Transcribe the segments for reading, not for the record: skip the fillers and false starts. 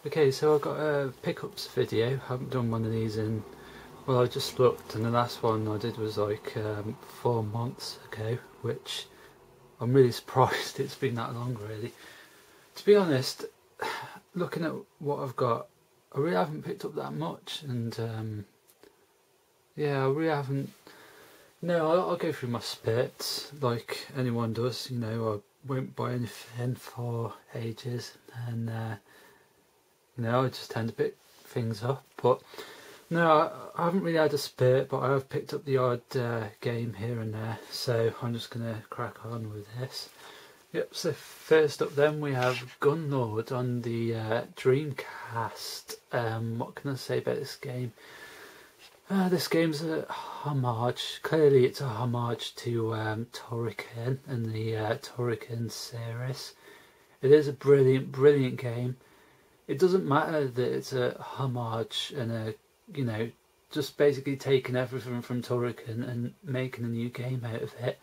Okay, so I've got a pickups video. I haven't done one of these in, well, I just looked, and the last one I did was like 4 months ago, which I'm really surprised it's been that long really. To be honest, looking at what I've got, I really haven't picked up that much, and yeah, I really haven't. No, I'll go through my spits like anyone does. You know, I won't buy anything for ages, and you know, I just tend to pick things up. But no, I haven't really had a spurt, but I have picked up the odd game here and there. So I'm just gonna crack on with this. Yep. So first up, then we have Gunlord on the Dreamcast. What can I say about this game? This game's a homage. Clearly, it's a homage to Turrican and the Turrican series. It is a brilliant, brilliant game. It doesn't matter that it's a homage and a, you know, just basically taking everything from Turrican and making a new game out of it.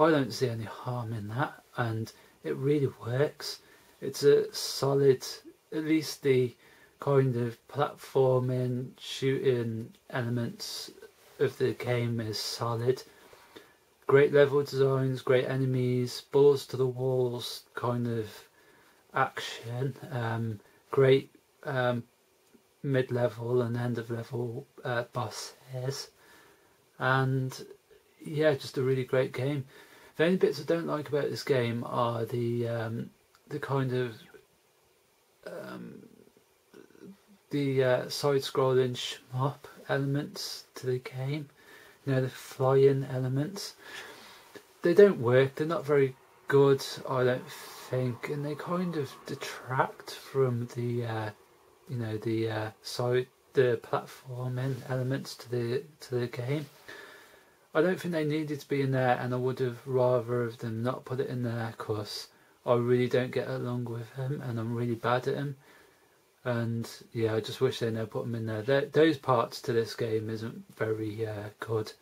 I don't see any harm in that, and it really works. It's a solid, at least the kind of platforming, shooting elements of the game is solid. Great level designs, great enemies, balls to the walls kind of action, great mid-level and end-of-level bosses, and yeah, just a really great game. The only bits I don't like about this game are the kind of side-scrolling shmup elements to the game. You know, the flying elements. They don't work. They're not very good, I don't think, and they kind of detract from the you know, the platforming elements to the game. I don't think they needed to be in there, and I would have rather of them not put it in there because I really don't get along with him and I'm really bad at him. And yeah, I just wish they never put them in there. Those parts to this game isn't very good.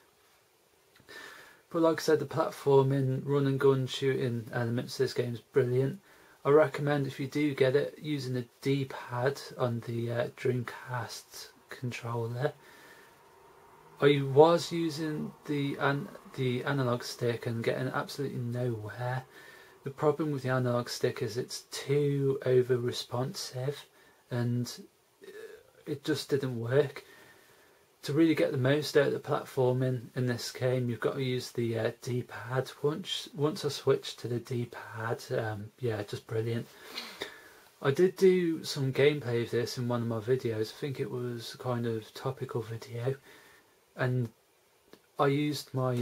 But like I said, the platforming, run and gun shooting elements of this game is brilliant. I recommend, if you do get it, using the D-pad on the Dreamcast controller. I was using the analog stick and getting absolutely nowhere. The problem with the analog stick is it's too over responsive and it just didn't work. To really get the most out of the platforming in this game, you've got to use the D-pad. Once I switched to the D-pad, yeah, just brilliant. I did do some gameplay of this in one of my videos. I think it was a kind of topical video, and I used my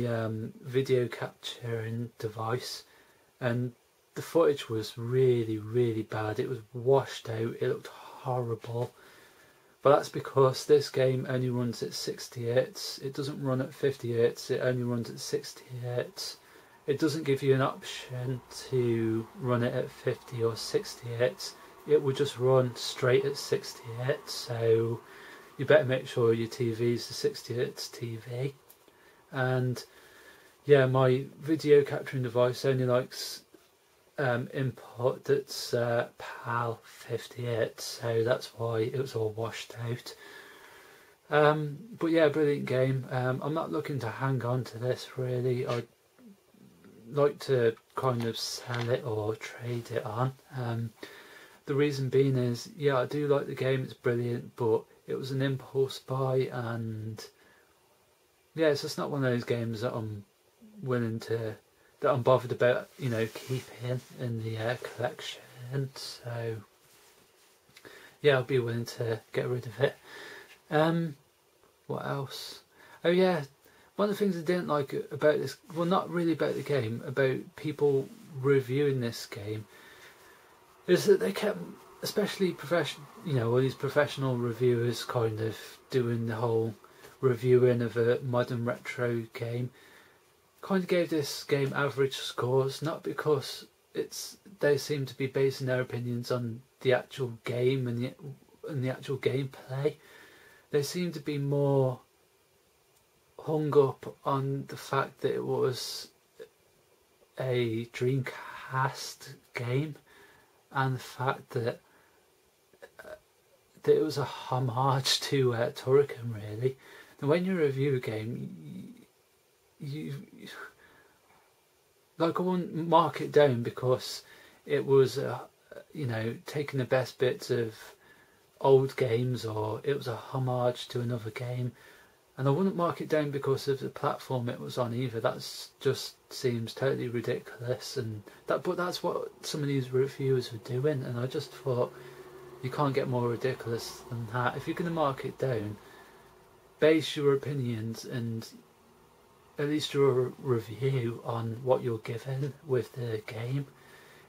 video capturing device, and the footage was really, really bad. It was washed out. It looked horrible. But that's because this game only runs at 60 Hz. It doesn't run at 50 Hz. It only runs at 60 Hz. It doesn't give you an option to run it at 50 or 60 Hz. It will just run straight at 60 Hz. So you better make sure your TV is the 60 Hz TV. And yeah, my video capturing device only likes input that's PAL 50 Hz, so that's why it was all washed out. But yeah, brilliant game. I'm not looking to hang on to this really. I'd like to kind of sell it or trade it on. The reason being is, yeah, I do like the game, it's brilliant, but it was an impulse buy, and yeah, it's just not one of those games that I'm willing to, that I'm bothered about, you know, keeping in the collection. So yeah, I'll be willing to get rid of it. What else? Oh yeah, one of the things I didn't like about this, well, not really about the game, about people reviewing this game, is that they kept, especially you know, all these professional reviewers kind of doing the whole reviewing of a modern retro game, kind of gave this game average scores, not because they seem to be basing their opinions on the actual game and the actual gameplay. They seem to be more hung up on the fact that it was a Dreamcast game and the fact that that it was a homage to Turrican, really. And when you review a game, you like, I wouldn't mark it down because it was you know, taking the best bits of old games, or it was a homage to another game. And I wouldn't mark it down because of the platform it was on either. That's just seems totally ridiculous, and but that's what some of these reviewers were doing, and I just thought, you can't get more ridiculous than that. If you're going to mark it down, base your opinions and at least your review on what you're given with the game.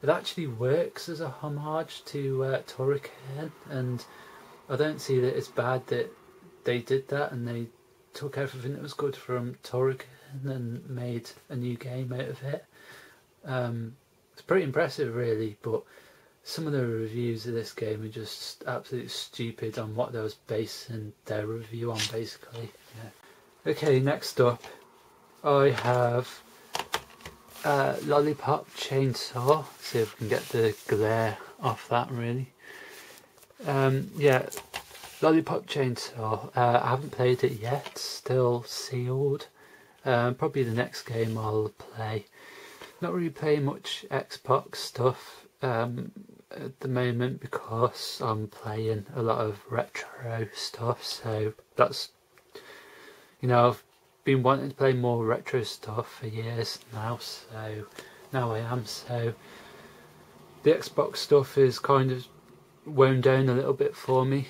It actually works as a homage to Turrican, and I don't see that it's bad that they did that and they took everything that was good from Turrican and made a new game out of it. It's pretty impressive, really, but some of the reviews of this game are just absolutely stupid on what they was basing their review on, basically. Yeah. Okay, next up I have Lollipop Chainsaw. See if we can get the glare off that, really. Yeah, Lollipop Chainsaw. I haven't played it yet, still sealed. Probably the next game I'll play. Not really playing much Xbox stuff at the moment because I'm playing a lot of retro stuff, so that's, you know, I've been wanting to play more retro stuff for years now, so now I am. So the Xbox stuff is kind of wound down a little bit for me,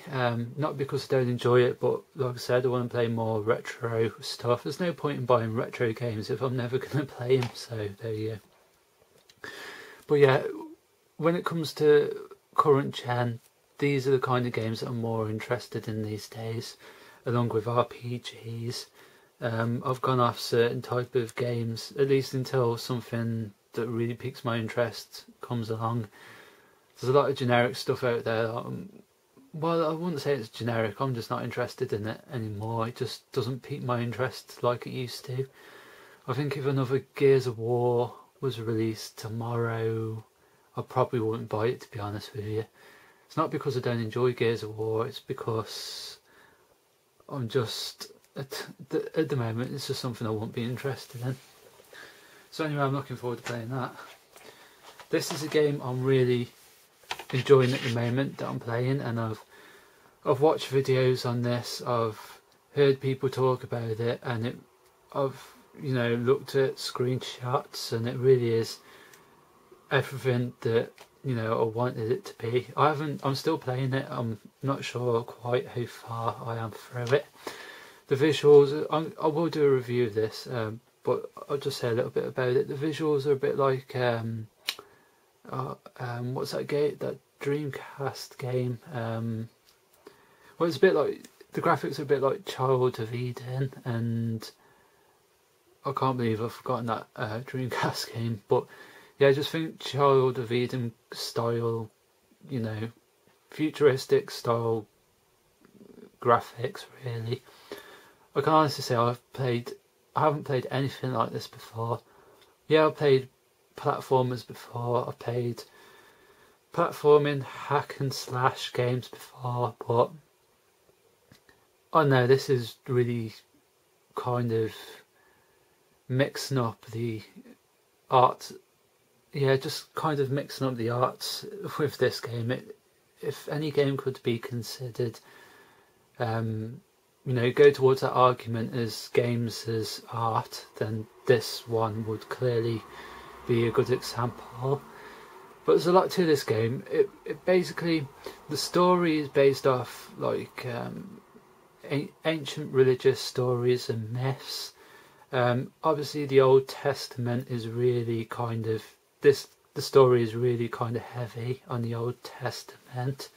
not because I don't enjoy it, but like I said, I want to play more retro stuff. There's no point in buying retro games if I'm never going to play them, so there you go. But yeah, when it comes to current gen, these are the kind of games that I'm more interested in these days, along with RPGs. I've gone off certain type of games, at least until something that really piques my interest comes along. There's a lot of generic stuff out there. Well, I wouldn't say it's generic, I'm just not interested in it anymore. It just doesn't pique my interest like it used to. I think if another Gears of War was released tomorrow, I probably wouldn't buy it, to be honest with you. It's not because I don't enjoy Gears of War, it's because I'm just, at the moment, it's just something I won't be interested in. So anyway, I'm looking forward to playing that. This is a game I'm really enjoying at the moment that I'm playing, and I've watched videos on this, I've heard people talk about it, and I've, you know, looked at screenshots, and it really is everything that, you know, I wanted it to be. I'm still playing it. I'm not sure quite how far I am through it. The visuals, I will do a review of this, but I'll just say a little bit about it. The visuals are a bit like what's that game? That Dreamcast game. Well, it's a bit like, the graphics are a bit like Child of Eden, and I can't believe I've forgotten that Dreamcast game. But yeah, I just think Child of Eden style, you know, futuristic style graphics, really. I can honestly say I haven't played anything like this before. Yeah, I've played platformers before, I've played platforming hack and slash games before, but oh no, this is really kind of mixing up the art. Yeah, just kind of mixing up the arts with this game. If any game could be considered, you know, go towards that argument as games as art, then this one would clearly be a good example. But there's a lot to this game. It basically, the story is based off like ancient religious stories and myths. Obviously the Old Testament is really kind of, the story is really kind of heavy on the Old Testament,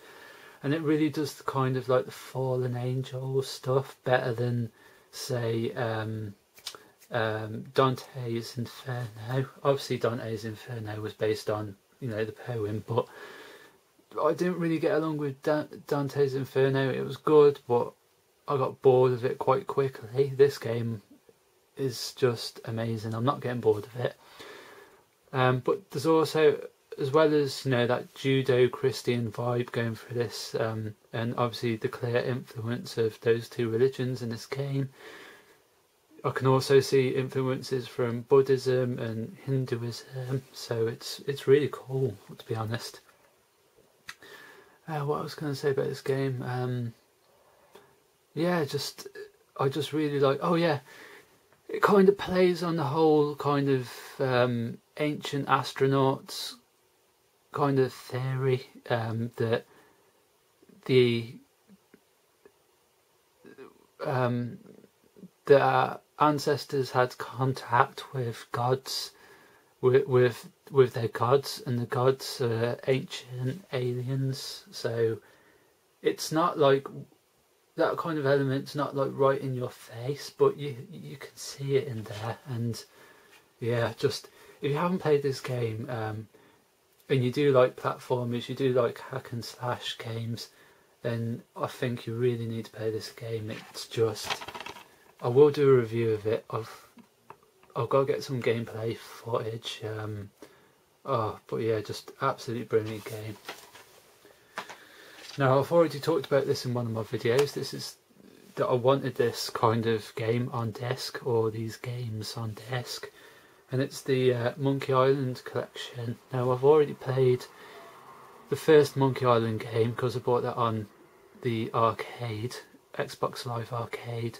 and it really does kind of like the fallen angel stuff better than, say, Dante's Inferno. Obviously Dante's Inferno was based on, you know, the poem, but I didn't really get along with Dante's Inferno. It was good, but I got bored of it quite quickly. This game is just amazing. I'm not getting bored of it. But there's also as well as, you know, that Judo-Christian vibe going through this, and obviously the clear influence of those two religions in this game, I can also see influences from Buddhism and Hinduism, so it's really cool, to be honest. What I was going to say about this game, yeah, I just really like, oh yeah, it kind of plays on the whole kind of ancient astronauts kind of theory, that our ancestors had contact with gods, with their gods, and the gods are ancient aliens. So it's not like that kind of element's not like right in your face, but you can see it in there. And yeah, just if you haven't played this game, and you do like platformers, you do like hack and slash games, then I think you really need to play this game. It's just, I will do a review of it. I've got to get some gameplay footage. But yeah, just absolutely brilliant game. Now, I've already talked about this in one of my videos. This is that I wanted this kind of game on disc, or these games on disc, and it's the Monkey Island collection. Now, I've already played the first Monkey Island game because I bought that on the arcade, Xbox Live Arcade.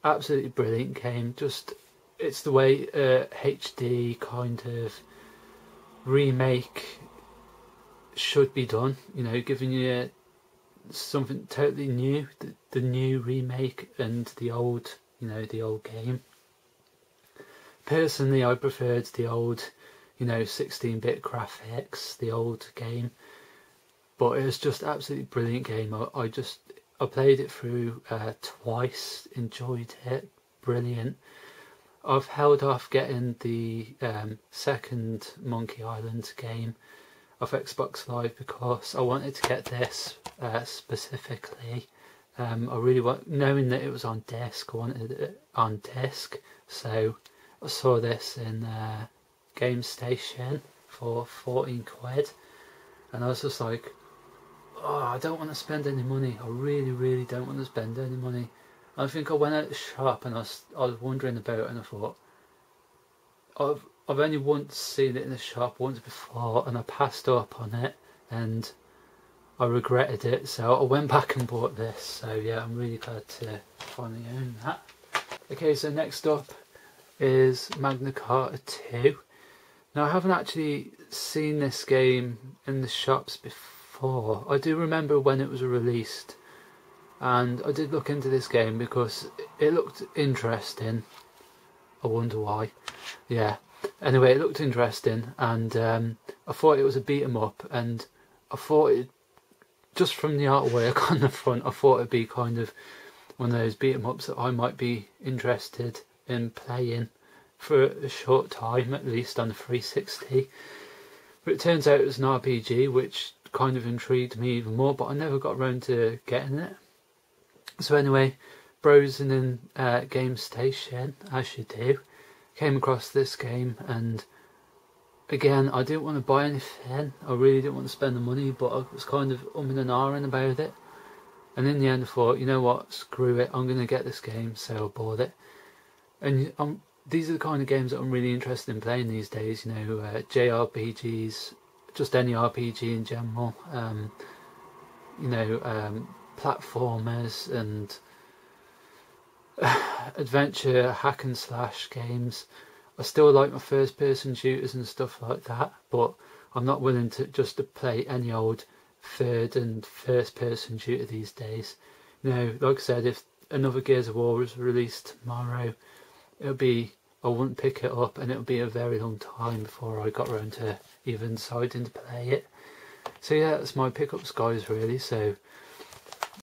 Absolutely brilliant game. Just, it's the way HD kind of remake should be done, you know, giving you something totally new, the new remake and the old, you know, the old game. Personally, I preferred the old, you know, 16-bit graphics, the old game, but it was just absolutely brilliant game. I played it through twice, enjoyed it, brilliant. I've held off getting the second Monkey Island game of Xbox Live because I wanted to get this specifically. I really want, knowing that it was on disc, I wanted it on disc, so I saw this in Game Station for 14 quid, and I was just like, oh, I don't want to spend any money. I really don't want to spend any money. I think I went out the shop and I was wondering about it, and I thought, I've only once seen it in the shop, once before, and I passed up on it and I regretted it, so I went back and bought this. So yeah, I'm really glad to finally own that. Okay, so next up is Magna Carta 2. Now, I haven't actually seen this game in the shops before. I do remember when it was released, and I did look into this game because it looked interesting. I wonder why. Yeah. Anyway, it looked interesting, and I thought it was a beat 'em up, and I thought it, just from the artwork on the front, I thought it'd be kind of one of those beat 'em ups that I might be interested in playing for a short time, at least on the 360. But it turns out it was an RPG, which kind of intrigued me even more, but I never got around to getting it. So anyway, browsing in Game Station, as you do, came across this game, and again, I didn't want to buy anything. I really didn't want to spend the money, but I was kind of umming and ahhing about it. And in the end I thought, you know what, screw it, I'm going to get this game, so I bought it. And these are the kind of games that I'm really interested in playing these days, you know, JRPGs, just any RPG in general, you know, platformers and adventure hack and slash games. I still like my first person shooters and stuff like that, but I'm not willing to just to play any old third and first person shooter these days. You know, like I said, if another Gears of War was released tomorrow, I wouldn't pick it up, and it would be a very long time before I got around to even deciding to play it. So yeah, that's my pickups, guys, really. So